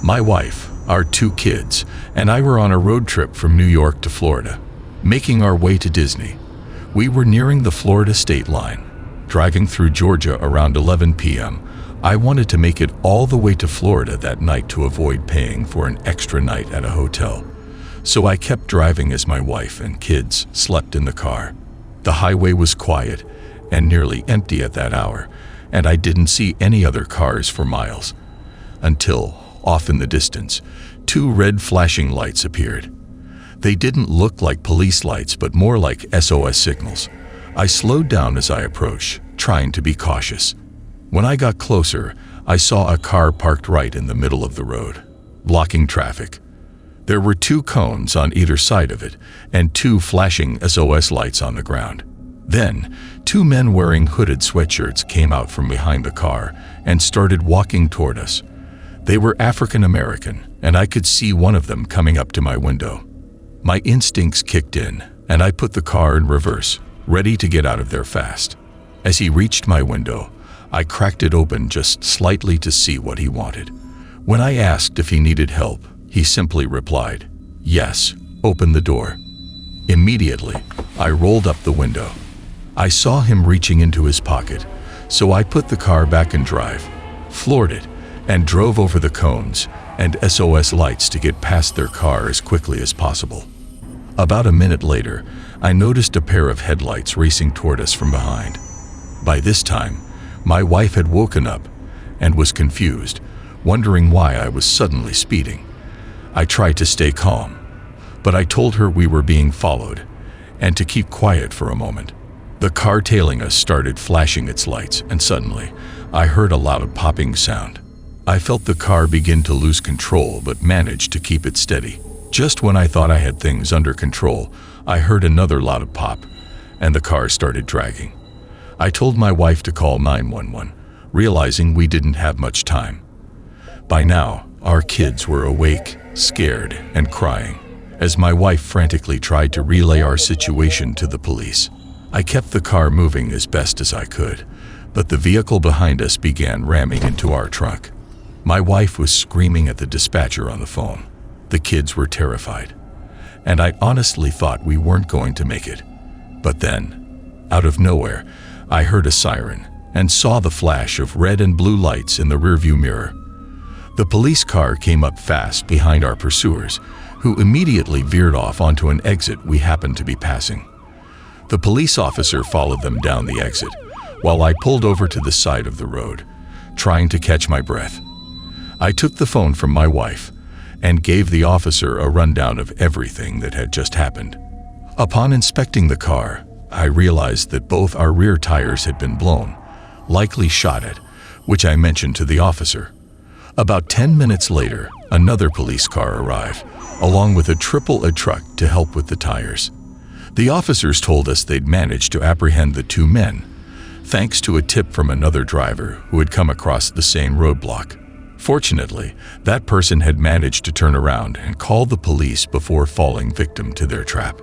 My wife, our 2 kids, and I were on a road trip from New York to Florida, making our way to Disney. We were nearing the Florida state line. Driving through Georgia around 11 p.m., I wanted to make it all the way to Florida that night to avoid paying for an extra night at a hotel. So I kept driving as my wife and kids slept in the car. The highway was quiet and nearly empty at that hour, and I didn't see any other cars for miles. Until, off in the distance, 2 red flashing lights appeared. They didn't look like police lights, but more like SOS signals. I slowed down as I approached, trying to be cautious. When I got closer, I saw a car parked right in the middle of the road, blocking traffic. There were 2 cones on either side of it and 2 flashing SOS lights on the ground. Then, 2 men wearing hooded sweatshirts came out from behind the car and started walking toward us. They were African American, and I could see one of them coming up to my window. My instincts kicked in, and I put the car in reverse, ready to get out of there fast. As he reached my window, I cracked it open just slightly to see what he wanted. When I asked if he needed help, he simply replied, "Yes, open the door." Immediately, I rolled up the window. I saw him reaching into his pocket, so I put the car back in drive, floored it, and drove over the cones and SOS lights to get past their car as quickly as possible. About a minute later, I noticed a pair of headlights racing toward us from behind. By this time, my wife had woken up and was confused, wondering why I was suddenly speeding. I tried to stay calm, but I told her we were being followed and to keep quiet for a moment. The car tailing us started flashing its lights, and suddenly, I heard a loud popping sound. I felt the car begin to lose control but managed to keep it steady. Just when I thought I had things under control, I heard another loud pop, and the car started dragging. I told my wife to call 911, realizing we didn't have much time. By now, our kids were awake, scared, and crying, as my wife frantically tried to relay our situation to the police. I kept the car moving as best as I could, but the vehicle behind us began ramming into our truck. My wife was screaming at the dispatcher on the phone. The kids were terrified, and I honestly thought we weren't going to make it. But then, out of nowhere, I heard a siren and saw the flash of red and blue lights in the rearview mirror. The police car came up fast behind our pursuers, who immediately veered off onto an exit we happened to be passing. The police officer followed them down the exit, while I pulled over to the side of the road, trying to catch my breath. I took the phone from my wife and gave the officer a rundown of everything that had just happened. Upon inspecting the car, I realized that both our rear tires had been blown, likely shot at, which I mentioned to the officer. About 10 minutes later, another police car arrived, along with a triple-A truck to help with the tires. The officers told us they'd managed to apprehend the 2 men, thanks to a tip from another driver who had come across the same roadblock. Fortunately, that person had managed to turn around and call the police before falling victim to their trap.